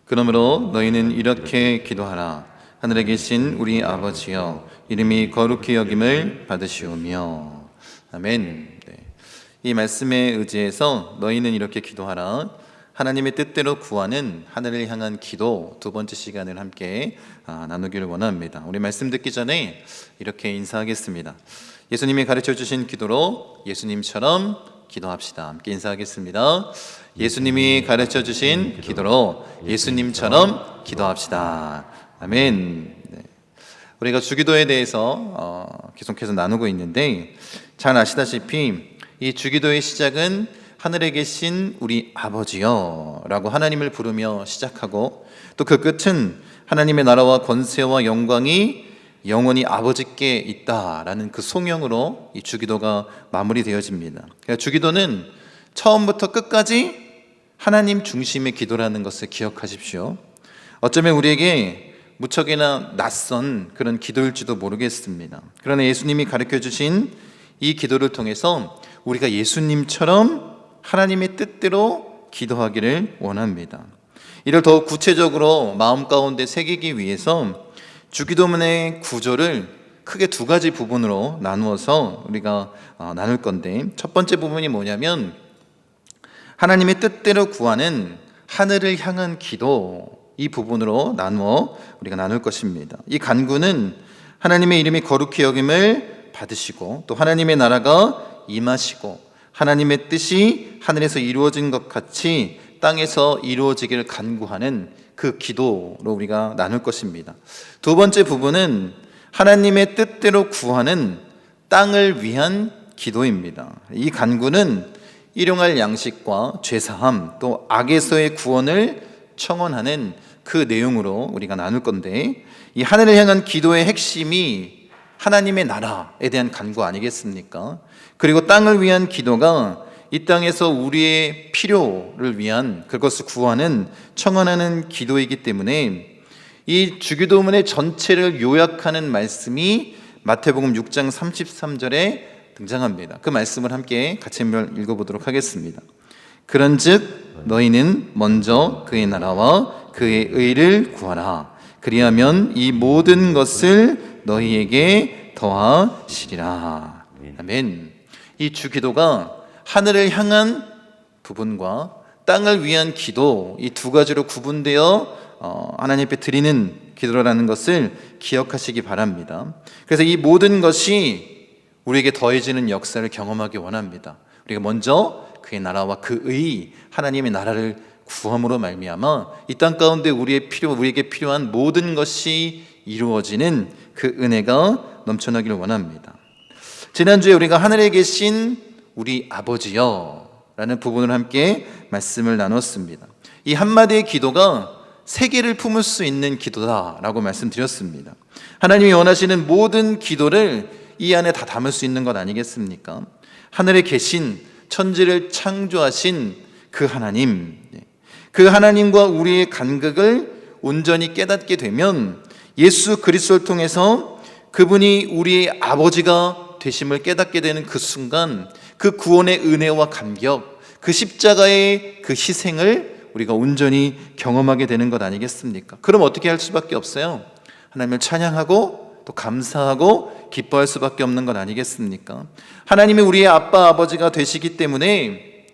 그러므로 너희는 이렇게 기도하라. 하늘에 계신 우리 아버지여, 이름이 거룩히 여김을 받으시오며. 아멘. 네. 이 말씀에 의지해서 너희는 이렇게 기도하라. 하나님의 뜻대로 구하는 하늘을 향한 기도 두 번째 시간을 함께 나누기를 원합니다. 우리 말씀 듣기 전에 이렇게 인사하겠습니다. 예수님이 가르쳐 주신 기도로 예수님처럼 기도합시다. 함께 인사하겠습니다. 예수님이 가르쳐 주신 기도로 예수님처럼 기도합시다. 아멘. 네. 우리가 주기도에 대해서 계속해서 나누고 있는데, 잘 아시다시피 이 주기도의 시작은 하늘에 계신 우리 아버지여 라고 하나님을 부르며 시작하고, 또 그 끝은 하나님의 나라와 권세와 영광이 영원히 아버지께 있다라는 그 송영으로 이 주기도가 마무리되어집니다. 그러니까 주기도는 처음부터 끝까지 하나님 중심의 기도라는 것을 기억하십시오. 어쩌면 우리에게 무척이나 낯선 그런 기도일지도 모르겠습니다. 그러나 예수님이 가르쳐 주신 이 기도를 통해서 우리가 예수님처럼 하나님의 뜻대로 기도하기를 원합니다. 이를 더욱 구체적으로 마음 가운데 새기기 위해서 주기도문의 구조를 크게 두 가지 부분으로 나누어서 우리가 나눌 건데, 첫 번째 부분이 뭐냐면 하나님의 뜻대로 구하는 하늘을 향한 기도, 이 부분으로 나누어 우리가 나눌 것입니다. 이 간구는 하나님의 이름이 거룩히 여김을 받으시고, 또 하나님의 나라가 임하시고 하나님의 뜻이 하늘에서 이루어진 것 같이 땅에서 이루어지기를 간구하는 그 기도로 우리가 나눌 것입니다. 두 번째 부분은 하나님의 뜻대로 구하는 땅을 위한 기도입니다. 이 간구는 일용할 양식과 죄사함, 또 악에서의 구원을 청원하는 그 내용으로 우리가 나눌 건데, 이 하늘을 향한 기도의 핵심이 하나님의 나라에 대한 간구 아니겠습니까? 그리고 땅을 위한 기도가 이 땅에서 우리의 필요를 위한 그것을 구하는, 청원하는 기도이기 때문에 이 주기도문의 전체를 요약하는 말씀이 마태복음 6장 33절에 등장합니다. 그 말씀을 함께 같이 한번 읽어보도록 하겠습니다. 그런즉 너희는 먼저 그의 나라와 그의 의를 구하라. 그리하면 이 모든 것을 너희에게 더하시리라. 아멘. 이 주기도가 하늘을 향한 부분과 땅을 위한 기도, 이 두 가지로 구분되어 하나님 앞에 드리는 기도라는 것을 기억하시기 바랍니다. 그래서 이 모든 것이 우리에게 더해지는 역사를 경험하기 원합니다. 우리가 먼저 그의 나라와 그의 하나님의 나라를 구함으로 말미암아 이 땅 가운데 우리에게 필요한 모든 것이 이루어지는 그 은혜가 넘쳐나기를 원합니다. 지난주에 우리가 하늘에 계신 우리 아버지여 라는 부분을 함께 말씀을 나눴습니다. 이 한마디의 기도가 세계를 품을 수 있는 기도다라고 말씀드렸습니다. 하나님이 원하시는 모든 기도를 이 안에 다 담을 수 있는 것 아니겠습니까? 하늘에 계신, 천지를 창조하신 그 하나님, 그 하나님과 우리의 간극을 온전히 깨닫게 되면 예수 그리스도를 통해서 그분이 우리의 아버지가 되심을 깨닫게 되는 그 순간, 그 구원의 은혜와 감격, 그 십자가의 그 희생을 우리가 온전히 경험하게 되는 것 아니겠습니까? 그럼 어떻게 할 수밖에 없어요? 하나님을 찬양하고 또 감사하고 기뻐할 수밖에 없는 것 아니겠습니까? 하나님이 우리의 아빠 아버지가 되시기 때문에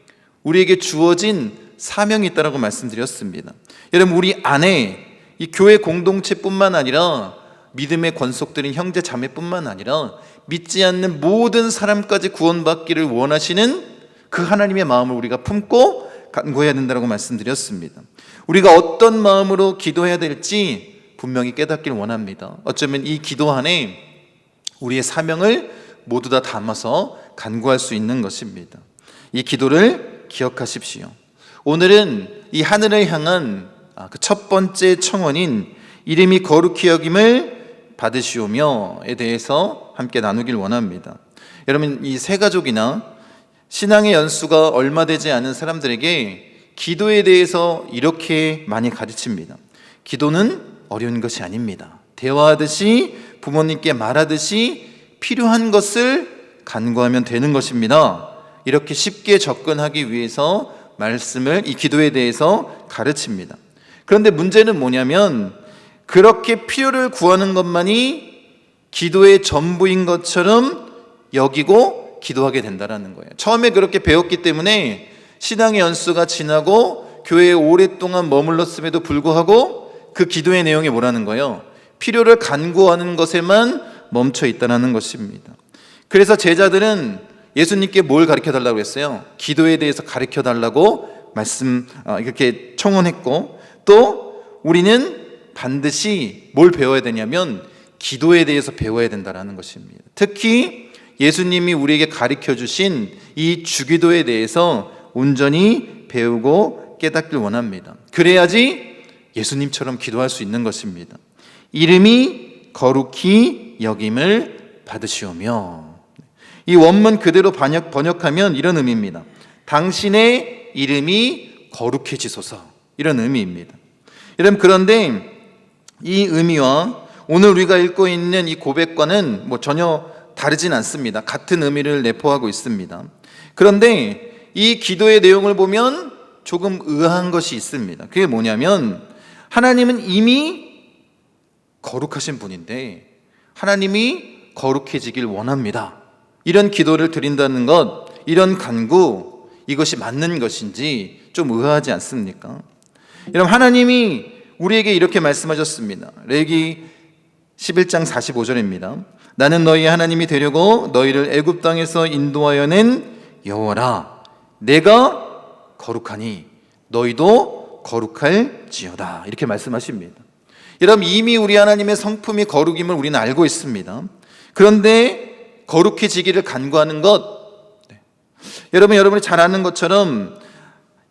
우리에게 주어진 사명이 있다고 말씀드렸습니다. 여러분, 우리 안에 이 교회 공동체뿐만 아니라 믿음의 권속들인 형제 자매뿐만 아니라 믿지 않는 모든 사람까지 구원받기를 원하시는 그 하나님의 마음을 우리가 품고 간구해야 된다고 말씀드렸습니다. 우리가 어떤 마음으로 기도해야 될지 분명히 깨닫기를 원합니다. 어쩌면 이 기도 안에 우리의 사명을 모두 다 담아서 간구할 수 있는 것입니다. 이 기도를 기억하십시오. 오늘은 이 하늘을 향한 그 첫 번째 청원인 이름이 거룩히 여김을 받으시오며에 대해서 함께 나누길 원합니다. 여러분, 이 세 가족이나 신앙의 연수가 얼마 되지 않은 사람들에게 기도에 대해서 이렇게 많이 가르칩니다. 기도는 어려운 것이 아닙니다. 대화하듯이, 부모님께 말하듯이 필요한 것을 간구하면 되는 것입니다. 이렇게 쉽게 접근하기 위해서 말씀을, 이 기도에 대해서 가르칩니다. 그런데 문제는 뭐냐면 그렇게 필요를 구하는 것만이 기도의 전부인 것처럼 여기고 기도하게 된다는 거예요. 처음에 그렇게 배웠기 때문에 신앙의 연수가 지나고 교회에 오랫동안 머물렀음에도 불구하고 그 기도의 내용이 뭐라는 거예요? 필요를 간구하는 것에만 멈춰 있다는 것입니다. 그래서 제자들은 예수님께 뭘 가르쳐 달라고 했어요? 기도에 대해서 가르쳐 달라고 이렇게 청원했고, 또 우리는 반드시 뭘 배워야 되냐면 기도에 대해서 배워야 된다는 것입니다. 특히 예수님이 우리에게 가르쳐 주신 이 주기도에 대해서 온전히 배우고 깨닫길 원합니다. 그래야지 예수님처럼 기도할 수 있는 것입니다. 이름이 거룩히 여김을 받으시오며, 이 원문 그대로 번역하면 이런 의미입니다. 당신의 이름이 거룩해지소서, 이런 의미입니다. 여러분, 그런데 이 의미와 오늘 우리가 읽고 있는 이 고백과는 전혀 다르진 않습니다. 같은 의미를 내포하고 있습니다. 그런데 이 기도의 내용을 보면 조금 의아한 것이 있습니다. 그게 뭐냐면 하나님은 이미 거룩하신 분인데 하나님이 거룩해지길 원합니다. 이런 기도를 드린다는 것, 이런 간구, 이것이 맞는 것인지 좀 의아하지 않습니까? 여러분, 하나님이 우리에게 이렇게 말씀하셨습니다. 레위기 11장 45절입니다. 나는 너희 하나님이 되려고 너희를 애굽 땅에서 인도하여 낸 여호와라. 내가 거룩하니 너희도 거룩할지어다. 이렇게 말씀하십니다. 여러분, 이미 우리 하나님의 성품이 거룩임을 우리는 알고 있습니다. 그런데 거룩해지기를 간구하는 것, 여러분이 잘 아는 것처럼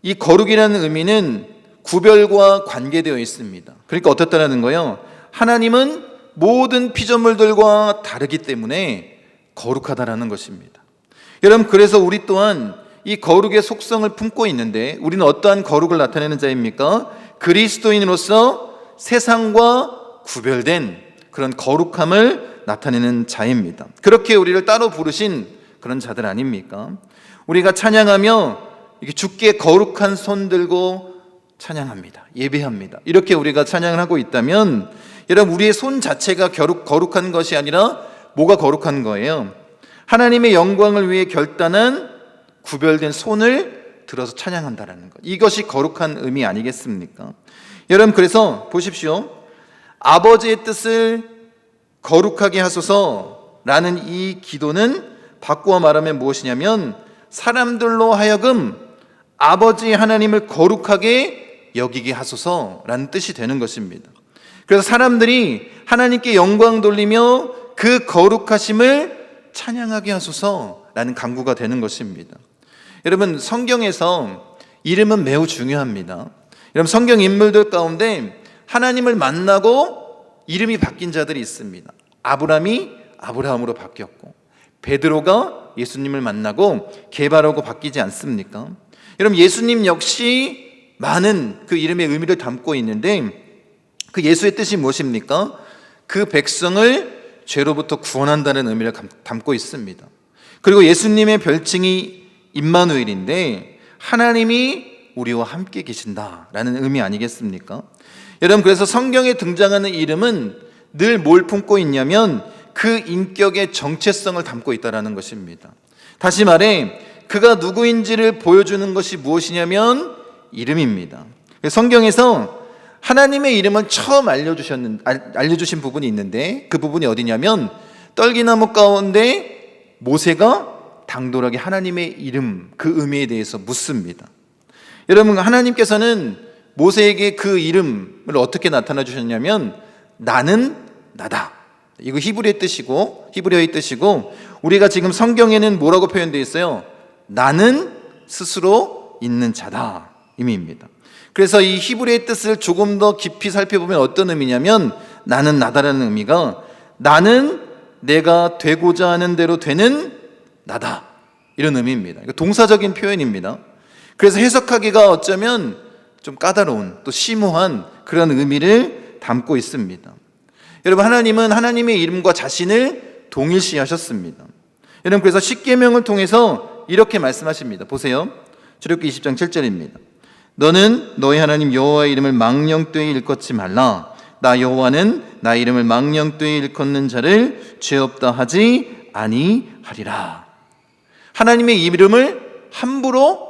이 거룩이라는 의미는 구별과 관계되어 있습니다. 그러니까 어떻다라는 거예요? 하나님은 모든 피조물들과 다르기 때문에 거룩하다라는 것입니다. 여러분, 그래서 우리 또한 이 거룩의 속성을 품고 있는데 우리는 어떠한 거룩을 나타내는 자입니까? 그리스도인으로서 세상과 구별된 그런 거룩함을 나타내는 자입니다. 그렇게 우리를 따로 부르신 그런 자들 아닙니까? 우리가 찬양하며 이렇게 주께 거룩한 손 들고 찬양합니다. 예배합니다. 이렇게 우리가 찬양을 하고 있다면 여러분, 우리의 손 자체가 거룩한 것이 아니라 뭐가 거룩한 거예요? 하나님의 영광을 위해 결단한 구별된 손을 들어서 찬양한다는 것. 이것이 거룩한 의미 아니겠습니까? 여러분, 그래서 보십시오. 아버지의 뜻을 거룩하게 하소서라는 이 기도는 바꾸어 말하면 무엇이냐면 사람들로 하여금 아버지 하나님을 거룩하게 여기게 하소서라는 뜻이 되는 것입니다. 그래서 사람들이 하나님께 영광 돌리며 그 거룩하심을 찬양하게 하소서라는 간구가 되는 것입니다. 여러분, 성경에서 이름은 매우 중요합니다. 여러분, 성경 인물들 가운데 하나님을 만나고 이름이 바뀐 자들이 있습니다. 아브라함이 아브라함으로 바뀌었고, 베드로가 예수님을 만나고 게바라고 바뀌지 않습니까? 여러분, 예수님 역시 많은 그 이름의 의미를 담고 있는데 그 예수의 뜻이 무엇입니까? 그 백성을 죄로부터 구원한다는 의미를 담고 있습니다. 그리고 예수님의 별칭이 임마누엘인데 하나님이 우리와 함께 계신다라는 의미 아니겠습니까? 여러분, 그래서 성경에 등장하는 이름은 늘 뭘 품고 있냐면 그 인격의 정체성을 담고 있다는 것입니다. 다시 말해 그가 누구인지를 보여주는 것이 무엇이냐면 이름입니다. 성경에서 하나님의 이름을 처음 알려주신 부분이 있는데 그 부분이 어디냐면 떨기나무 가운데 모세가 당돌하게 하나님의 이름, 그 의미에 대해서 묻습니다. 여러분, 하나님께서는 모세에게 그 이름을 어떻게 나타나 주셨냐면 나는 나다. 이거 히브리어의 뜻이고 우리가 지금 성경에는 뭐라고 표현되어 있어요? 나는 스스로 있는 자다 의미입니다. 그래서 이 히브리어의 뜻을 조금 더 깊이 살펴보면 어떤 의미냐면 나는 나다라는 의미가 나는 내가 되고자 하는 대로 되는 나다, 이런 의미입니다. 동사적인 표현입니다. 그래서 해석하기가 어쩌면 좀 까다로운, 또 심오한 그런 의미를 담고 있습니다. 여러분, 하나님은 하나님의 이름과 자신을 동일시하셨습니다. 여러분, 그래서 십계명을 통해서 이렇게 말씀하십니다. 보세요. 출애굽기 20장 7절입니다. 너는 너희 하나님 여호와의 이름을 망령되이 일컫지 말라. 나 여호와는 나 이름을 망령되이 일컫는 자를 죄 없다 하지 아니하리라. 하나님의 이름을 함부로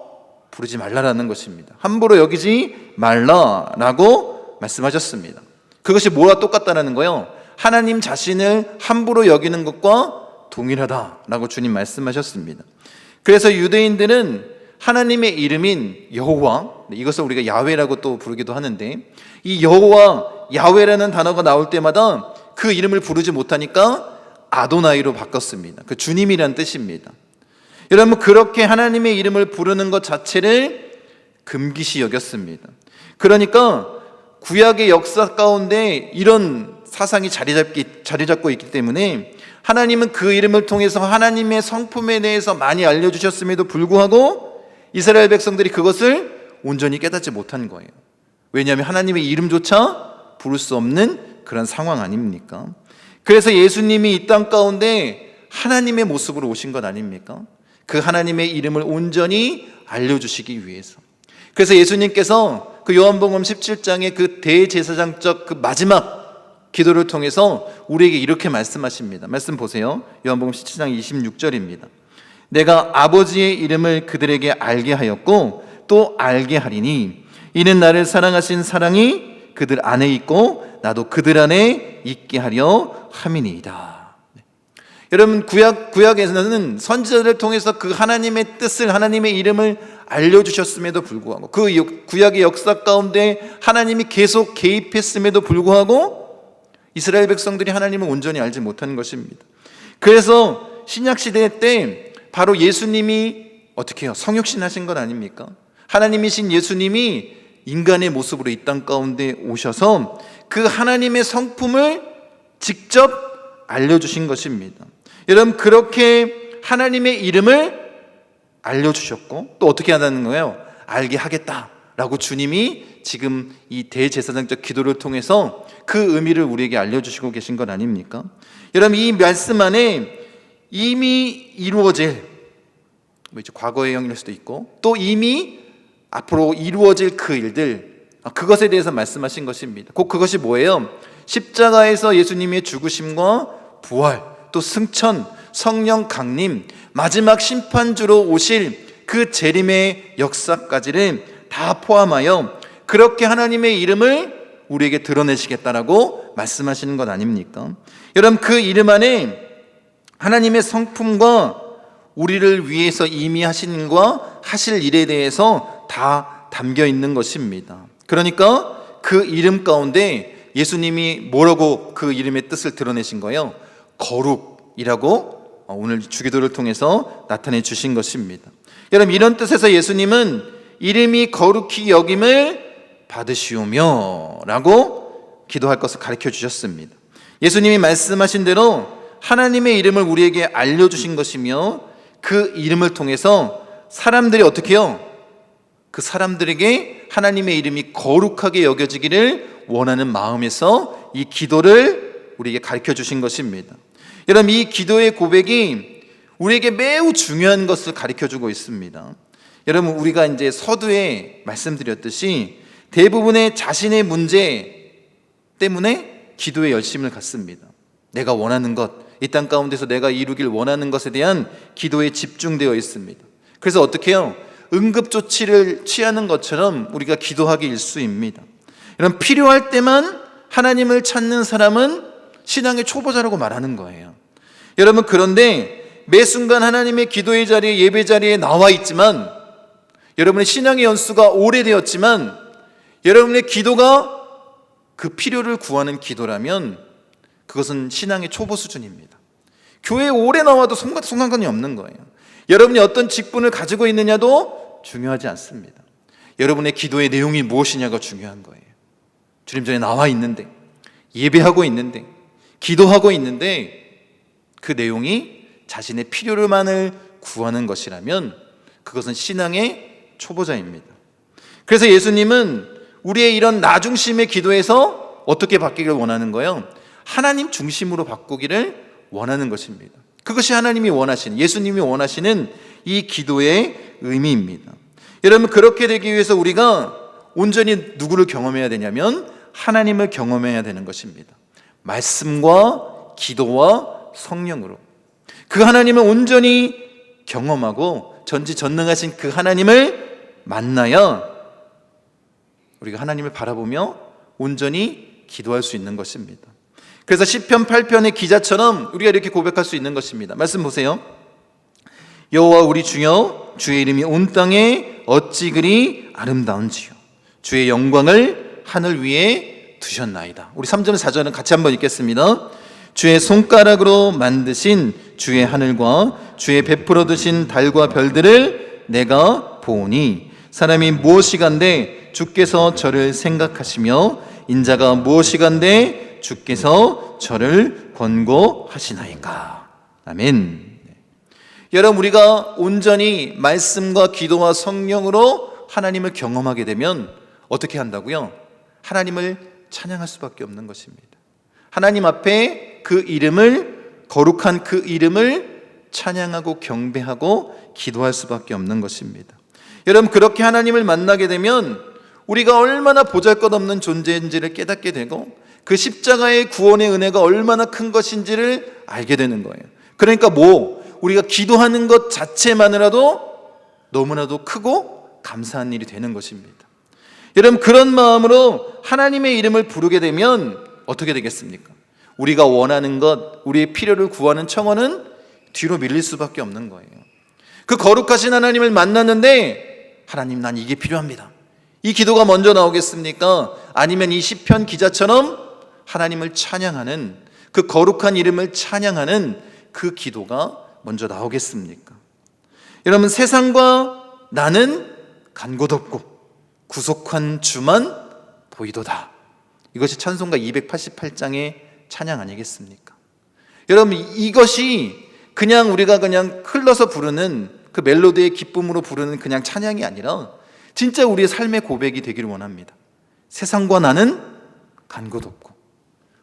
부르지 말라라는 것입니다. 함부로 여기지 말라라고 말씀하셨습니다. 그것이 뭐와 똑같다는 거예요? 하나님 자신을 함부로 여기는 것과 동일하다라고 주님 말씀하셨습니다. 그래서 유대인들은 하나님의 이름인 여호와, 이것을 우리가 야훼라고 또 부르기도 하는데, 이 여호와, 야훼라는 단어가 나올 때마다 그 이름을 부르지 못하니까 아도나이로 바꿨습니다. 그 주님이란 뜻입니다. 여러분, 그렇게 하나님의 이름을 부르는 것 자체를 금기시 여겼습니다. 그러니까 구약의 역사 가운데 이런 사상이 자리 잡고 있기 때문에 하나님은 그 이름을 통해서 하나님의 성품에 대해서 많이 알려주셨음에도 불구하고 이스라엘 백성들이 그것을 온전히 깨닫지 못한 거예요. 왜냐하면 하나님의 이름조차 부를 수 없는 그런 상황 아닙니까? 그래서 예수님이 이 땅 가운데 하나님의 모습으로 오신 것 아닙니까? 그 하나님의 이름을 온전히 알려주시기 위해서. 그래서 예수님께서 그 요한복음 17장의 그 대제사장적 그 마지막 기도를 통해서 우리에게 이렇게 말씀하십니다. 말씀 보세요. 요한복음 17장 26절입니다. 내가 아버지의 이름을 그들에게 알게 하였고 또 알게 하리니 이는 나를 사랑하신 사랑이 그들 안에 있고 나도 그들 안에 있게 하려 함이니이다. 여러분, 구약에서는 선지자들을 통해서 그 하나님의 뜻을, 하나님의 이름을 알려주셨음에도 불구하고, 그 구약의 역사 가운데 하나님이 계속 개입했음에도 불구하고 이스라엘 백성들이 하나님을 온전히 알지 못하는 것입니다. 그래서 신약시대 때 바로 예수님이 어떻게 해요? 성육신 하신 것 아닙니까? 하나님이신 예수님이 인간의 모습으로 이 땅 가운데 오셔서 그 하나님의 성품을 직접 알려주신 것입니다. 여러분, 그렇게 하나님의 이름을 알려주셨고 또 어떻게 하다는 거예요? 알게 하겠다라고 주님이 지금 이 대제사장적 기도를 통해서 그 의미를 우리에게 알려주시고 계신 것 아닙니까? 여러분, 이 말씀 안에 이미 이루어질, 이제 과거의 형일 수도 있고 또 이미 앞으로 이루어질 그 일들, 그것에 대해서 말씀하신 것입니다. 곧 그것이 뭐예요? 십자가에서 예수님의 죽으심과 부활, 또 승천, 성령 강림, 마지막 심판주로 오실 그 재림의 역사까지를 다 포함하여 그렇게 하나님의 이름을 우리에게 드러내시겠다라고 말씀하시는 것 아닙니까? 여러분, 그 이름 안에 하나님의 성품과 우리를 위해서 이미 하신 것과 하실 일에 대해서 다 담겨 있는 것입니다. 그러니까 그 이름 가운데 예수님이 뭐라고 그 이름의 뜻을 드러내신 거예요? 거룩이라고 오늘 주기도를 통해서 나타내 주신 것입니다. 여러분, 이런 뜻에서 예수님은 이름이 거룩히 여김을 받으시오며 라고 기도할 것을 가르쳐 주셨습니다. 예수님이 말씀하신 대로 하나님의 이름을 우리에게 알려주신 것이며 그 이름을 통해서 사람들이 어떻게 해요? 그 사람들에게 하나님의 이름이 거룩하게 여겨지기를 원하는 마음에서 이 기도를 우리에게 가르쳐 주신 것입니다. 여러분, 이 기도의 고백이 우리에게 매우 중요한 것을 가르쳐 주고 있습니다. 여러분, 우리가 이제 서두에 말씀드렸듯이 대부분의 자신의 문제 때문에 기도에 열심을 갖습니다. 내가 원하는 것, 이 땅 가운데서 내가 이루길 원하는 것에 대한 기도에 집중되어 있습니다. 그래서 어떻게 해요? 응급조치를 취하는 것처럼 우리가 기도하기 일쑤입니다. 여러분, 필요할 때만 하나님을 찾는 사람은 신앙의 초보자라고 말하는 거예요. 여러분, 그런데 매 순간 하나님의 기도의 자리에, 예배 자리에 나와 있지만, 여러분의 신앙의 연수가 오래되었지만 여러분의 기도가 그 필요를 구하는 기도라면 그것은 신앙의 초보 수준입니다. 교회에 오래 나와도 상관이 없는 거예요. 여러분이 어떤 직분을 가지고 있느냐도 중요하지 않습니다. 여러분의 기도의 내용이 무엇이냐가 중요한 거예요. 주님 전에 나와 있는데, 예배하고 있는데, 기도하고 있는데 그 내용이 자신의 필요만을 구하는 것이라면 그것은 신앙의 초보자입니다. 그래서 예수님은 우리의 이런 나 중심의 기도에서 어떻게 바뀌기를 원하는 거예요? 하나님 중심으로 바꾸기를 원하는 것입니다. 그것이 하나님이 원하시는, 예수님이 원하시는 이 기도의 의미입니다. 여러분, 그렇게 되기 위해서 우리가 온전히 누구를 경험해야 되냐면 하나님을 경험해야 되는 것입니다. 말씀과 기도와 성령으로 그 하나님을 온전히 경험하고 전지전능하신 그 하나님을 만나야 우리가 하나님을 바라보며 온전히 기도할 수 있는 것입니다. 그래서 시편 8편의 기자처럼 우리가 이렇게 고백할 수 있는 것입니다. 말씀 보세요. 여호와 우리 주여, 주의 이름이 온 땅에 어찌 그리 아름다운지요. 주의 영광을 하늘 위에 두셨나이다. 우리 3절 4절은 같이 한번 읽겠습니다. 주의 손가락으로 만드신 주의 하늘과 주의 베풀어 두신 달과 별들을 내가 보오니 사람이 무엇이간데 주께서 저를 생각하시며 인자가 무엇이간데 주께서 저를 권고하시나이까. 아멘. 여러분, 우리가 온전히 말씀과 기도와 성령으로 하나님을 경험하게 되면 어떻게 한다고요? 하나님을 찬양할 수밖에 없는 것입니다. 하나님 앞에 그 이름을, 거룩한 그 이름을 찬양하고 경배하고 기도할 수밖에 없는 것입니다. 여러분, 그렇게 하나님을 만나게 되면 우리가 얼마나 보잘것없는 존재인지를 깨닫게 되고 그 십자가의 구원의 은혜가 얼마나 큰 것인지를 알게 되는 거예요. 그러니까 우리가 기도하는 것 자체만으로도 너무나도 크고 감사한 일이 되는 것입니다. 여러분, 그런 마음으로 하나님의 이름을 부르게 되면 어떻게 되겠습니까? 우리가 원하는 것, 우리의 필요를 구하는 청원은 뒤로 밀릴 수밖에 없는 거예요. 그 거룩하신 하나님을 만났는데 하나님, 난 이게 필요합니다. 이 기도가 먼저 나오겠습니까? 아니면 이 시편 기자처럼 하나님을 찬양하는, 그 거룩한 이름을 찬양하는 그 기도가 먼저 나오겠습니까? 여러분, 세상과 나는 간 곳 없고 구속한 주만 보이도다. 이것이 찬송가 288장의 찬양 아니겠습니까? 여러분, 이것이 그냥 우리가 그냥 흘러서 부르는 그 멜로디의 기쁨으로 부르는 그냥 찬양이 아니라 진짜 우리의 삶의 고백이 되기를 원합니다. 세상과 나는 간 곳 없고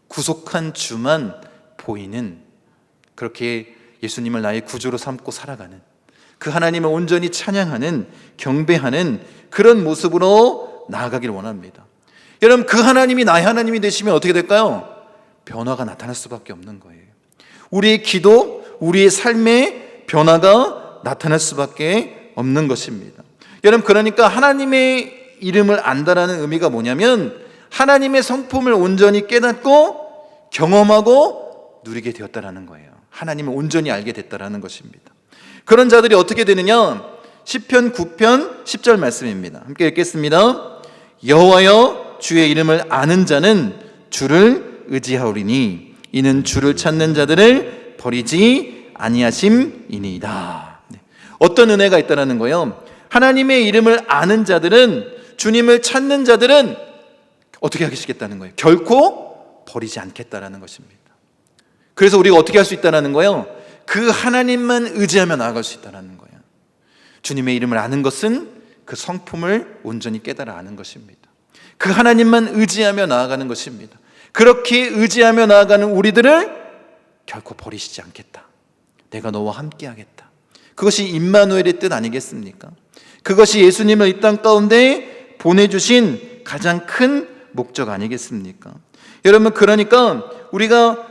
구속한 주만 보이는, 그렇게 예수님을 나의 구주로 삼고 살아가는, 그 하나님을 온전히 찬양하는, 경배하는 그런 모습으로 나아가길 원합니다. 여러분, 그 하나님이 나의 하나님이 되시면 어떻게 될까요? 변화가 나타날 수밖에 없는 거예요. 우리의 기도, 우리의 삶의 변화가 나타날 수밖에 없는 것입니다. 여러분, 그러니까 하나님의 이름을 안다라는 의미가 뭐냐면 하나님의 성품을 온전히 깨닫고 경험하고 누리게 되었다라는 거예요. 하나님을 온전히 알게 됐다라는 것입니다. 그런 자들이 어떻게 되느냐? 시편 9편 10절 말씀입니다. 함께 읽겠습니다. 여호와여, 주의 이름을 아는 자는 주를 의지하오리니 이는 주를 찾는 자들을 버리지 아니하심이니이다. 어떤 은혜가 있다라는 거예요? 하나님의 이름을 아는 자들은, 주님을 찾는 자들은 어떻게 하시겠다는 거예요? 결코 버리지 않겠다라는 것입니다. 그래서 우리가 어떻게 할 수 있다는 거예요? 그 하나님만 의지하며 나아갈 수 있다는 거예요. 주님의 이름을 아는 것은 그 성품을 온전히 깨달아 아는 것입니다. 그 하나님만 의지하며 나아가는 것입니다. 그렇게 의지하며 나아가는 우리들을 결코 버리시지 않겠다. 내가 너와 함께 하겠다. 그것이 임마누엘의 뜻 아니겠습니까? 그것이 예수님을 이 땅 가운데 보내주신 가장 큰 목적 아니겠습니까? 여러분, 그러니까 우리가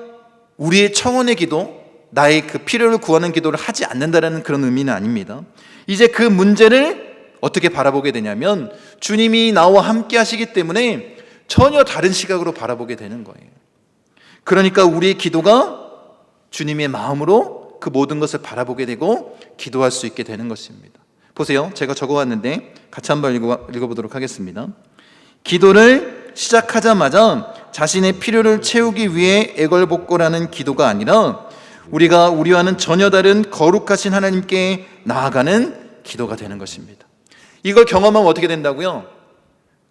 우리의 청혼의 기도, 나의 그 필요를 구하는 기도를 하지 않는다는 그런 의미는 아닙니다. 이제 그 문제를 어떻게 바라보게 되냐면 주님이 나와 함께 하시기 때문에 전혀 다른 시각으로 바라보게 되는 거예요. 그러니까 우리의 기도가 주님의 마음으로 그 모든 것을 바라보게 되고 기도할 수 있게 되는 것입니다. 보세요, 제가 적어왔는데 같이 한번 읽어보도록 하겠습니다. 기도를 시작하자마자 자신의 필요를 채우기 위해 애걸복걸하는 기도가 아니라 우리가 우리와는 전혀 다른 거룩하신 하나님께 나아가는 기도가 되는 것입니다. 이걸 경험하면 어떻게 된다고요?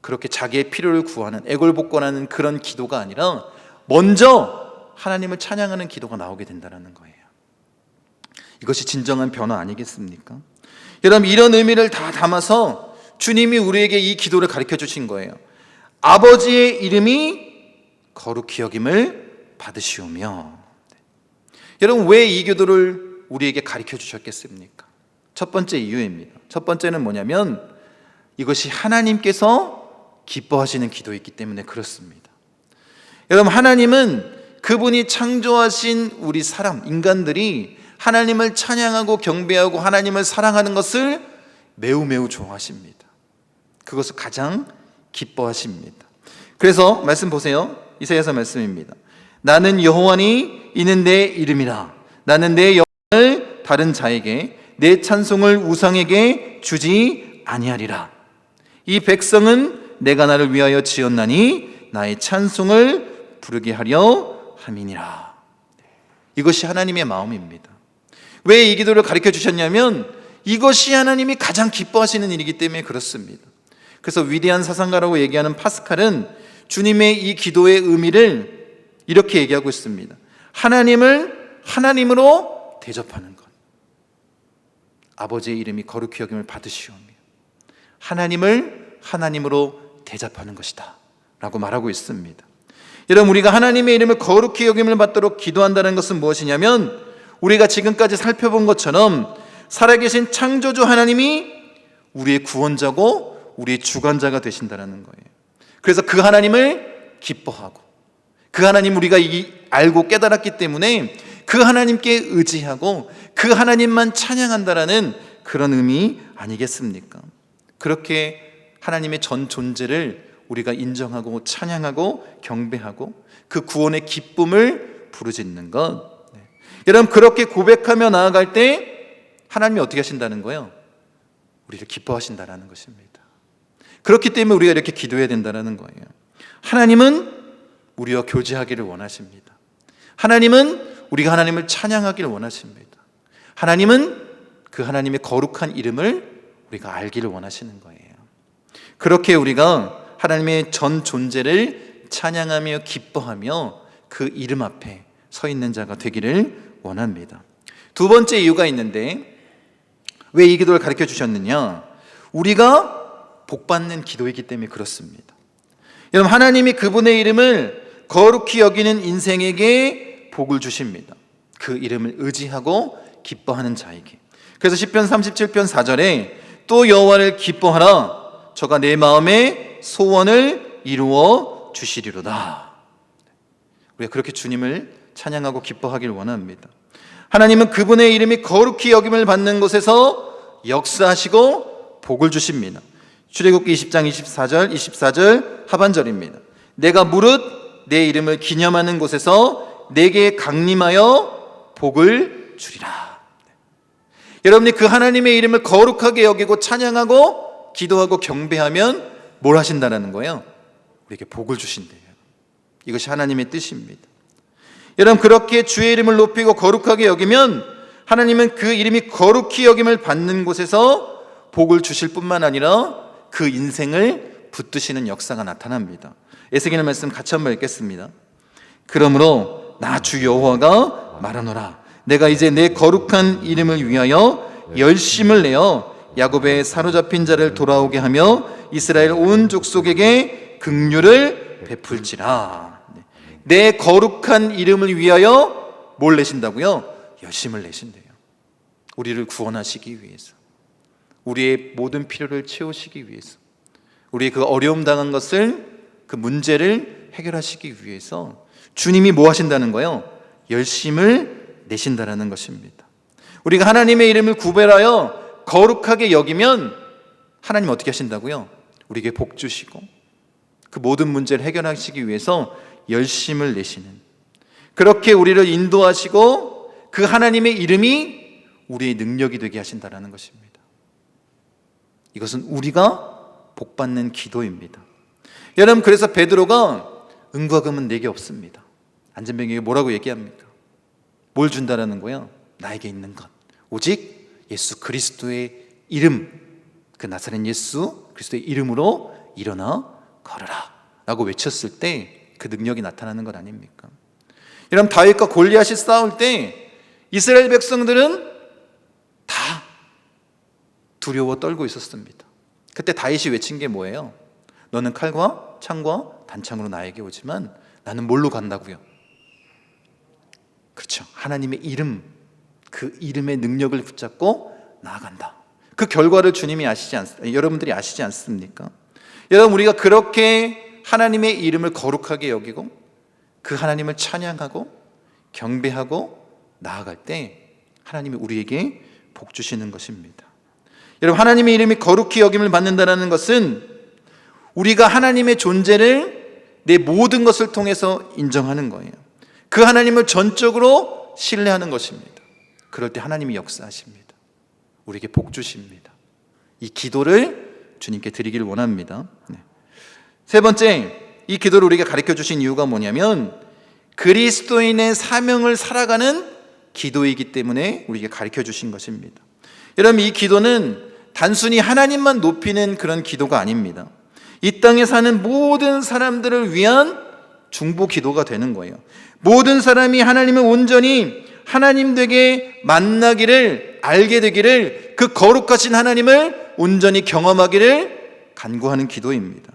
그렇게 자기의 필요를 구하는, 애걸복걸하는 그런 기도가 아니라 먼저 하나님을 찬양하는 기도가 나오게 된다는 거예요. 이것이 진정한 변화 아니겠습니까? 여러분, 이런 의미를 다 담아서 주님이 우리에게 이 기도를 가르쳐 주신 거예요. 아버지의 이름이 거룩히 여김을 받으시오며. 여러분, 왜 이 기도를 우리에게 가르쳐 주셨겠습니까? 첫 번째 이유입니다. 첫 번째는 뭐냐면 이것이 하나님께서 기뻐하시는 기도이기 때문에 그렇습니다. 여러분, 하나님은 그분이 창조하신 우리 사람, 인간들이 하나님을 찬양하고 경배하고 하나님을 사랑하는 것을 매우 매우 좋아하십니다. 그것을 가장 기뻐하십니다. 그래서 말씀 보세요. 이사야서 말씀입니다. 나는 여호와니 이는 내 이름이라. 나는 내 영광을 다른 자에게, 내 찬송을 우상에게 주지 아니하리라. 이 백성은 내가 나를 위하여 지었나니 나의 찬송을 부르게 하려 함이니라. 이것이 하나님의 마음입니다. 왜 이 기도를 가르쳐 주셨냐면 이것이 하나님이 가장 기뻐하시는 일이기 때문에 그렇습니다. 그래서 위대한 사상가라고 얘기하는 파스칼은 주님의 이 기도의 의미를 이렇게 얘기하고 있습니다. 하나님을 하나님으로 대접하는 것. 아버지의 이름이 거룩히 여김을 받으시오며 하나님을 하나님으로 대접하는 것이다 라고 말하고 있습니다. 여러분, 우리가 하나님의 이름을 거룩히 여김을 받도록 기도한다는 것은 무엇이냐면 우리가 지금까지 살펴본 것처럼 살아계신 창조주 하나님이 우리의 구원자고 우리의 주관자가 되신다는 거예요. 그래서 그 하나님을 기뻐하고 그 하나님 우리가 알고 깨달았기 때문에 그 하나님께 의지하고 그 하나님만 찬양한다라는 그런 의미 아니겠습니까? 그렇게 하나님의 전 존재를 우리가 인정하고 찬양하고 경배하고 그 구원의 기쁨을 부르짖는 것. 여러분, 그렇게 고백하며 나아갈 때 하나님이 어떻게 하신다는 거예요? 우리를 기뻐하신다는 것입니다. 그렇기 때문에 우리가 이렇게 기도해야 된다는 거예요. 하나님은 우리와 교제하기를 원하십니다. 하나님은 우리가 하나님을 찬양하기를 원하십니다. 하나님은 그 하나님의 거룩한 이름을 우리가 알기를 원하시는 거예요. 그렇게 우리가 하나님의 전 존재를 찬양하며 기뻐하며 그 이름 앞에 서 있는 자가 되기를 원합니다. 두 번째 이유가 있는데 왜 이 기도를 가르쳐 주셨느냐? 우리가 복받는 기도이기 때문에 그렇습니다. 여러분, 하나님이 그분의 이름을 거룩히 여기는 인생에게 복을 주십니다. 그 이름을 의지하고 기뻐하는 자에게. 그래서 시편 37편 4절에 또 여호와를 기뻐하라. 저가 내 마음의 소원을 이루어 주시리로다. 우리가 그렇게 주님을 찬양하고 기뻐하기를 원합니다. 하나님은 그분의 이름이 거룩히 여김을 받는 곳에서 역사하시고 복을 주십니다. 출애굽기 20장 24절 하반절입니다. 내가 무릇 내 이름을 기념하는 곳에서 내게 강림하여 복을 주리라. 여러분이 그 하나님의 이름을 거룩하게 여기고 찬양하고 기도하고 경배하면 뭘 하신다는 거예요? 우리에게 복을 주신대요. 이것이 하나님의 뜻입니다. 여러분, 그렇게 주의 이름을 높이고 거룩하게 여기면 하나님은 그 이름이 거룩히 여김을 받는 곳에서 복을 주실 뿐만 아니라 그 인생을 붙드시는 역사가 나타납니다. 에스겔 말씀 같이 한번 읽겠습니다. 그러므로 나 주 여호와가 말하노라. 내가 이제 내 거룩한 이름을 위하여 열심을 내어 야곱의 사로잡힌 자를 돌아오게 하며 이스라엘 온 족속에게 긍휼을 베풀지라. 내 거룩한 이름을 위하여 뭘 내신다고요? 열심을 내신대요. 우리를 구원하시기 위해서, 우리의 모든 필요를 채우시기 위해서, 우리의 그 어려움 당한 것을, 그 문제를 해결하시기 위해서 주님이 뭐 하신다는 거예요? 열심을 내신다라는 것입니다. 우리가 하나님의 이름을 구별하여 거룩하게 여기면 하나님 어떻게 하신다고요? 우리에게 복 주시고 그 모든 문제를 해결하시기 위해서 열심을 내시는, 그렇게 우리를 인도하시고 그 하나님의 이름이 우리의 능력이 되게 하신다라는 것입니다. 이것은 우리가 복받는 기도입니다. 여러분, 그래서 베드로가 은과 금은 내게 없습니다. 안전병에게 뭐라고 얘기합니까? 뭘 준다라는 거예요? 나에게 있는 것, 오직 예수 그리스도의 이름, 그 나사렛 예수 그리스도의 이름으로 일어나 걸어라 라고 외쳤을 때 그 능력이 나타나는 것 아닙니까? 여러분, 다윗과 골리앗이 싸울 때 이스라엘 백성들은 다 두려워 떨고 있었습니다. 그때 다윗이 외친 게 뭐예요? 너는 칼과 창과 단창으로 나에게 오지만 나는 뭘로 간다고요? 그렇죠, 하나님의 이름, 그 이름의 능력을 붙잡고 나아간다. 그 결과를 주님이 여러분들이 아시지 않습니까? 여러분, 우리가 그렇게 하나님의 이름을 거룩하게 여기고 그 하나님을 찬양하고 경배하고 나아갈 때 하나님이 우리에게 복 주시는 것입니다. 여러분, 하나님의 이름이 거룩히 여김을 받는다는 것은 우리가 하나님의 존재를 내 모든 것을 통해서 인정하는 거예요. 그 하나님을 전적으로 신뢰하는 것입니다. 그럴 때 하나님이 역사하십니다. 우리에게 복 주십니다. 이 기도를 주님께 드리기를 원합니다. 세 번째, 이 기도를 우리에게 가르쳐 주신 이유가 뭐냐면 그리스도인의 사명을 살아가는 기도이기 때문에 우리에게 가르쳐 주신 것입니다. 여러분, 이 기도는 단순히 하나님만 높이는 그런 기도가 아닙니다. 이 땅에 사는 모든 사람들을 위한 중보 기도가 되는 거예요. 모든 사람이 하나님을 온전히 하나님 되게 만나기를, 알게 되기를, 그 거룩하신 하나님을 온전히 경험하기를 간구하는 기도입니다.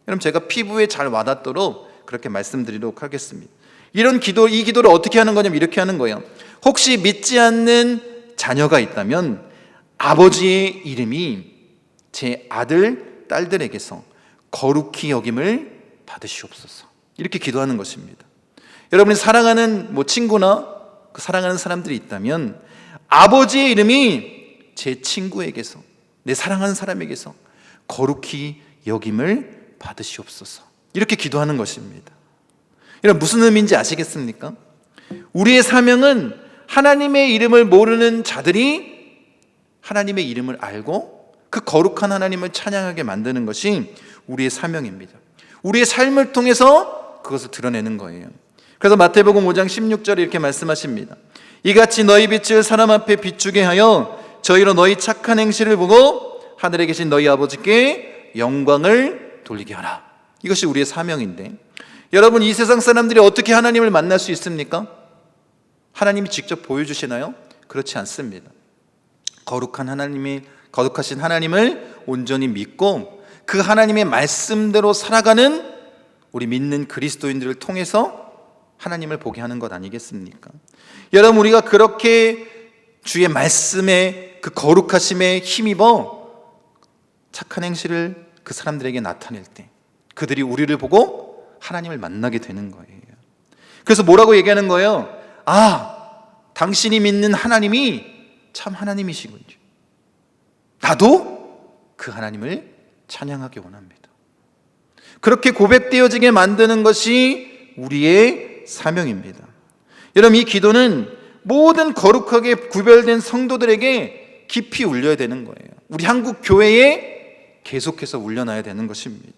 여러분, 제가 피부에 잘 와닿도록 그렇게 말씀드리도록 하겠습니다. 이 기도를 어떻게 하는 거냐면 이렇게 하는 거예요. 혹시 믿지 않는 자녀가 있다면 아버지의 이름이 제 아들, 딸들에게서 거룩히 여김을 받으시옵소서. 이렇게 기도하는 것입니다. 여러분이 사랑하는 친구나 그 사랑하는 사람들이 있다면 아버지의 이름이 제 친구에게서, 내 사랑하는 사람에게서 거룩히 여김을 받으시옵소서. 이렇게 기도하는 것입니다. 여러분, 무슨 의미인지 아시겠습니까? 우리의 사명은 하나님의 이름을 모르는 자들이 하나님의 이름을 알고 그 거룩한 하나님을 찬양하게 만드는 것이 우리의 사명입니다. 우리의 삶을 통해서 그것을 드러내는 거예요. 그래서 마태복음 5장 16절에 이렇게 말씀하십니다. 이같이 너희 빛을 사람 앞에 비추게 하여 저희로 너희 착한 행실을 보고 하늘에 계신 너희 아버지께 영광을 돌리게 하라. 이것이 우리의 사명인데, 여러분, 이 세상 사람들이 어떻게 하나님을 만날 수 있습니까? 하나님이 직접 보여주시나요? 그렇지 않습니다. 거룩하신 하나님을 온전히 믿고 그 하나님의 말씀대로 살아가는 우리 믿는 그리스도인들을 통해서 하나님을 보게 하는 것 아니겠습니까? 여러분, 우리가 그렇게 주의 말씀에 그 거룩하심에 힘입어 착한 행실을 그 사람들에게 나타낼 때 그들이 우리를 보고 하나님을 만나게 되는 거예요. 그래서 뭐라고 얘기하는 거예요? 당신이 믿는 하나님이 참 하나님이시군요. 나도 그 하나님을 찬양하기 원합니다. 그렇게 고백되어지게 만드는 것이 우리의 사명입니다. 여러분, 이 기도는 모든 거룩하게 구별된 성도들에게 깊이 울려야 되는 거예요. 우리 한국 교회에 계속해서 울려놔야 되는 것입니다.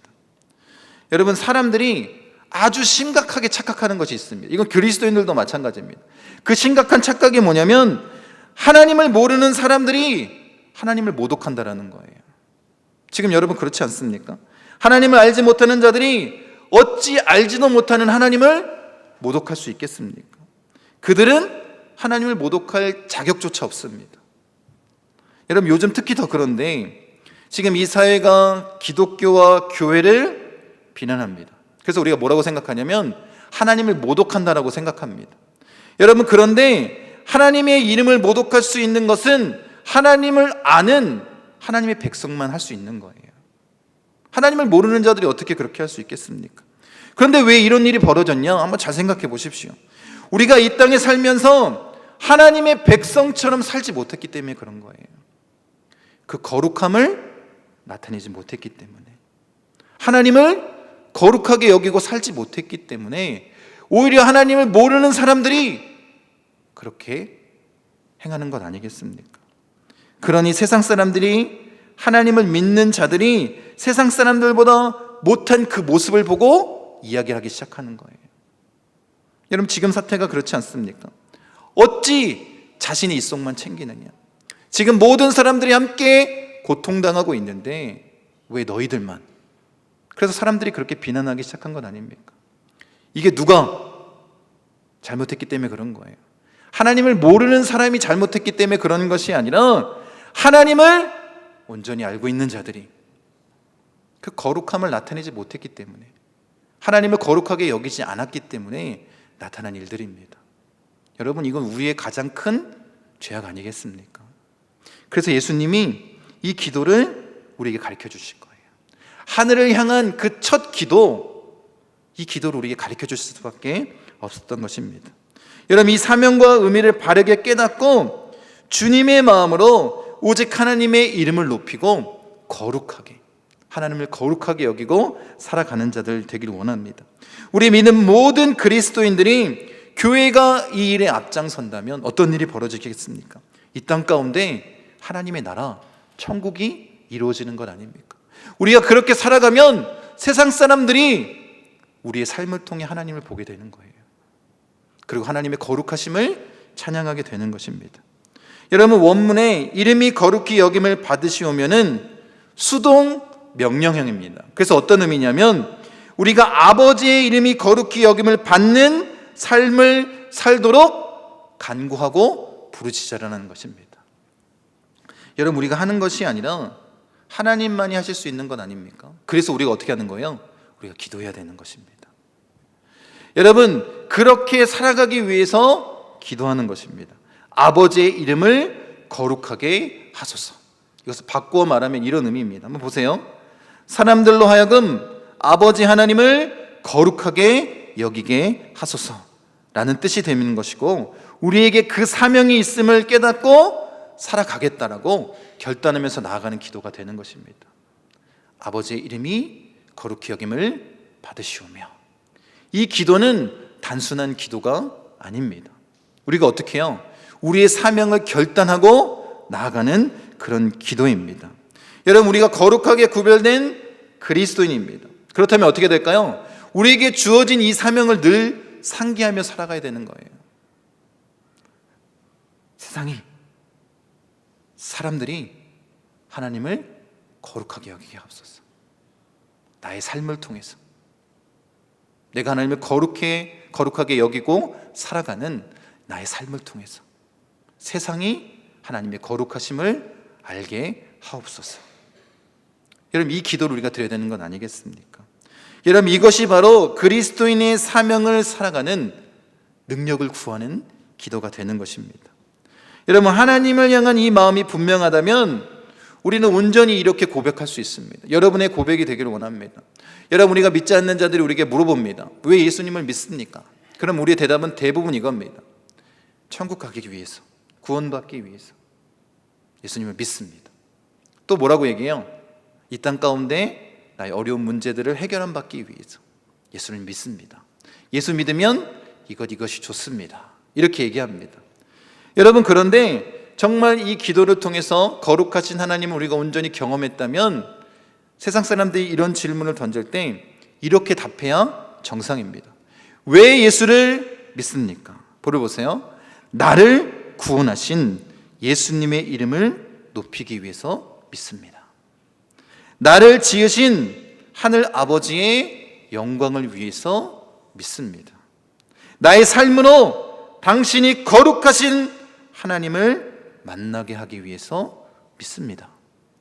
여러분, 사람들이 아주 심각하게 착각하는 것이 있습니다. 이건 그리스도인들도 마찬가지입니다. 그 심각한 착각이 뭐냐면 하나님을 모르는 사람들이 하나님을 모독한다라는 거예요. 지금 여러분, 그렇지 않습니까? 하나님을 알지 못하는 자들이 어찌 알지도 못하는 하나님을 모독할 수 있겠습니까? 그들은 하나님을 모독할 자격조차 없습니다. 여러분, 요즘 특히 더 그런데 지금 이 사회가 기독교와 교회를 비난합니다. 그래서 우리가 뭐라고 생각하냐면 하나님을 모독한다라고 생각합니다. 여러분, 그런데 하나님의 이름을 모독할 수 있는 것은 하나님을 아는 하나님의 백성만 할 수 있는 거예요. 하나님을 모르는 자들이 어떻게 그렇게 할 수 있겠습니까? 그런데 왜 이런 일이 벌어졌냐? 한번 잘 생각해 보십시오. 우리가 이 땅에 살면서 하나님의 백성처럼 살지 못했기 때문에 그런 거예요. 그 거룩함을 나타내지 못했기 때문에, 하나님을 거룩하게 여기고 살지 못했기 때문에 오히려 하나님을 모르는 사람들이 그렇게 행하는 것 아니겠습니까? 그러니 세상 사람들이, 하나님을 믿는 자들이 세상 사람들보다 못한 그 모습을 보고 이야기하기 시작하는 거예요. 여러분, 지금 사태가 그렇지 않습니까? 어찌 자신이 이 속만 챙기느냐? 지금 모든 사람들이 함께 고통당하고 있는데 왜 너희들만? 그래서 사람들이 그렇게 비난하기 시작한 것 아닙니까? 이게 누가 잘못했기 때문에 그런 거예요. 하나님을 모르는 사람이 잘못했기 때문에 그런 것이 아니라 하나님을 온전히 알고 있는 자들이 그 거룩함을 나타내지 못했기 때문에, 하나님을 거룩하게 여기지 않았기 때문에 나타난 일들입니다. 여러분, 이건 우리의 가장 큰 죄악 아니겠습니까? 그래서 예수님이 이 기도를 우리에게 가르쳐 주신 거예요. 하늘을 향한 그 첫 기도, 이 기도를 우리에게 가르쳐 주실 수밖에 없었던 것입니다. 여러분, 이 사명과 의미를 바르게 깨닫고 주님의 마음으로 오직 하나님의 이름을 높이고 거룩하게, 하나님을 거룩하게 여기고 살아가는 자들 되기를 원합니다. 우리 믿는 모든 그리스도인들이 교회가 이 일에 앞장선다면 어떤 일이 벌어지겠습니까? 이 땅 가운데 하나님의 나라, 천국이 이루어지는 것 아닙니까? 우리가 그렇게 살아가면 세상 사람들이 우리의 삶을 통해 하나님을 보게 되는 거예요. 그리고 하나님의 거룩하심을 찬양하게 되는 것입니다. 여러분, 원문에 이름이 거룩히 여김을 받으시오면은 수동 명령형입니다. 그래서 어떤 의미냐면 우리가 아버지의 이름이 거룩히 여김을 받는 삶을 살도록 간구하고 부르짖으라는 것입니다. 여러분, 우리가 하는 것이 아니라 하나님만이 하실 수 있는 것 아닙니까? 그래서 우리가 어떻게 하는 거예요? 우리가 기도해야 되는 것입니다. 여러분, 그렇게 살아가기 위해서 기도하는 것입니다. 아버지의 이름을 거룩하게 하소서. 이것을 바꾸어 말하면 이런 의미입니다. 한번 보세요. 사람들로 하여금 아버지 하나님을 거룩하게 여기게 하소서라는 뜻이 되는 것이고, 우리에게 그 사명이 있음을 깨닫고 살아가겠다라고 결단하면서 나아가는 기도가 되는 것입니다. 아버지의 이름이 거룩히 여김을 받으시오며, 이 기도는 단순한 기도가 아닙니다. 우리가 어떻게 해요? 우리의 사명을 결단하고 나아가는 그런 기도입니다. 여러분, 우리가 거룩하게 구별된 그리스도인입니다. 그렇다면 어떻게 될까요? 우리에게 주어진 이 사명을 늘 상기하며 살아가야 되는 거예요. 세상이, 사람들이 하나님을 거룩하게 여기게 하옵소서. 나의 삶을 통해서 내가 하나님을 거룩하게 여기고 살아가는 나의 삶을 통해서 세상이 하나님의 거룩하심을 알게 하옵소서. 여러분, 이 기도를 우리가 드려야 되는 건 아니겠습니까? 여러분, 이것이 바로 그리스도인의 사명을 살아가는 능력을 구하는 기도가 되는 것입니다. 여러분, 하나님을 향한 이 마음이 분명하다면 우리는 온전히 이렇게 고백할 수 있습니다. 여러분의 고백이 되기를 원합니다. 여러분, 우리가 믿지 않는 자들이 우리에게 물어봅니다. 왜 예수님을 믿습니까? 그럼 우리의 대답은 대부분 이겁니다. 천국 가기 위해서, 구원받기 위해서 예수님을 믿습니다. 또 뭐라고 얘기해요? 이 땅 가운데 나의 어려운 문제들을 해결받기 위해서 예수를 믿습니다. 예수 믿으면 이것이 좋습니다. 이렇게 얘기합니다. 여러분, 그런데 정말 이 기도를 통해서 거룩하신 하나님을 우리가 온전히 경험했다면 세상 사람들이 이런 질문을 던질 때 이렇게 답해야 정상입니다. 왜 예수를 믿습니까? 볼을 보세요. 나를 구원하신 예수님의 이름을 높이기 위해서 믿습니다. 나를 지으신 하늘 아버지의 영광을 위해서 믿습니다. 나의 삶으로 당신이 거룩하신 하나님을 만나게 하기 위해서 믿습니다.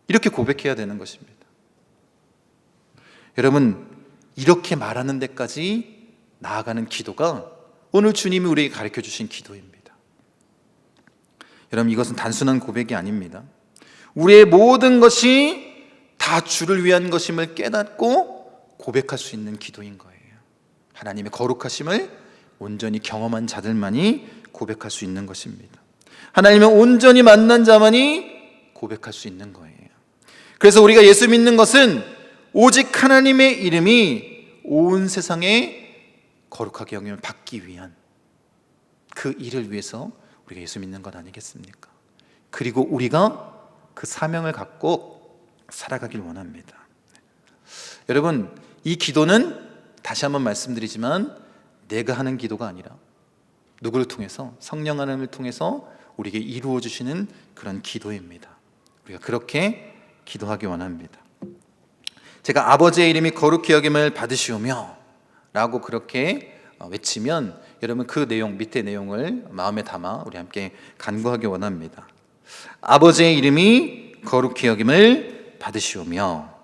이렇게 고백해야 되는 것입니다. 여러분, 이렇게 말하는 데까지 나아가는 기도가 오늘 주님이 우리에게 가르쳐 주신 기도입니다. 여러분, 이것은 단순한 고백이 아닙니다. 우리의 모든 것이 다 주를 위한 것임을 깨닫고 고백할 수 있는 기도인 거예요. 하나님의 거룩하심을 온전히 경험한 자들만이 고백할 수 있는 것입니다. 하나님을 온전히 만난 자만이 고백할 수 있는 거예요. 그래서 우리가 예수 믿는 것은 오직 하나님의 이름이 온 세상에 거룩하게 여김을 받기 위한 그 일을 위해서 우리가 예수 믿는 것 아니겠습니까? 그리고 우리가 그 사명을 갖고 살아가길 원합니다. 여러분, 이 기도는 다시 한번 말씀드리지만 내가 하는 기도가 아니라 누구를 통해서? 성령 하나님을 통해서 우리에게 이루어 주시는 그런 기도입니다. 우리가 그렇게 기도하기 원합니다. 제가 아버지의 이름이 거룩히 여김을 받으시오며 라고 그렇게 외치면 여러분, 그 내용, 밑에 내용을 마음에 담아 우리 함께 간구하기 원합니다. 아버지의 이름이 거룩히 여김을 받으시오며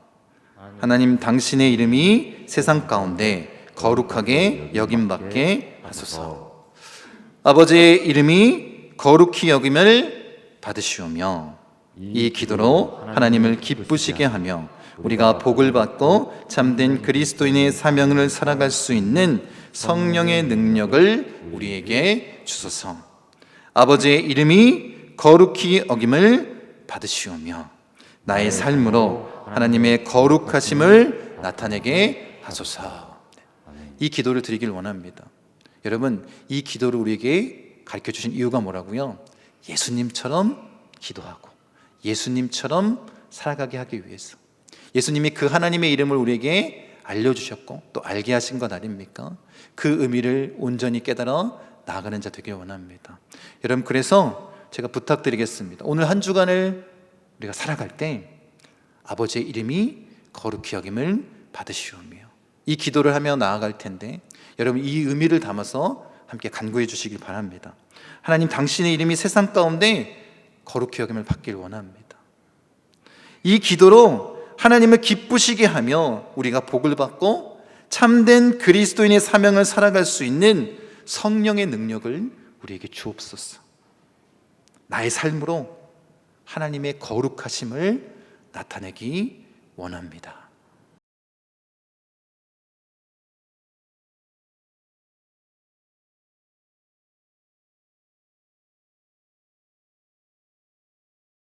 하나님, 당신의 이름이 세상 가운데 거룩하게 여김받게 하소서. 아버지의 이름이 거룩히 여김을 받으시오며 이 기도로 하나님을 기쁘시게 하며 우리가 복을 받고 참된 그리스도인의 사명을 살아갈 수 있는 성령의 능력을 우리에게 주소서. 아버지의 이름이 거룩히 여김을 받으시오며 나의 삶으로 하나님의 거룩하심을 나타내게 하소서. 이 기도를 드리길 원합니다. 여러분, 이 기도를 우리에게 가르쳐 주신 이유가 뭐라고요? 예수님처럼 기도하고 예수님처럼 살아가게 하기 위해서. 예수님이 그 하나님의 이름을 우리에게 알려주셨고 또 알게 하신 것 아닙니까? 그 의미를 온전히 깨달아 나아가는 자 되길 원합니다. 여러분, 그래서 제가 부탁드리겠습니다. 오늘 한 주간을 우리가 살아갈 때 아버지의 이름이 거룩히 여김을 받으시오며 이 기도를 하며 나아갈 텐데 여러분, 이 의미를 담아서 함께 간구해 주시길 바랍니다. 하나님, 당신의 이름이 세상 가운데 거룩히 여김을 받길 원합니다. 이 기도로 하나님을 기쁘시게 하며 우리가 복을 받고 참된 그리스도인의 사명을 살아갈 수 있는 성령의 능력을 우리에게 주옵소서. 나의 삶으로 하나님의 거룩하심을 나타내기 원합니다.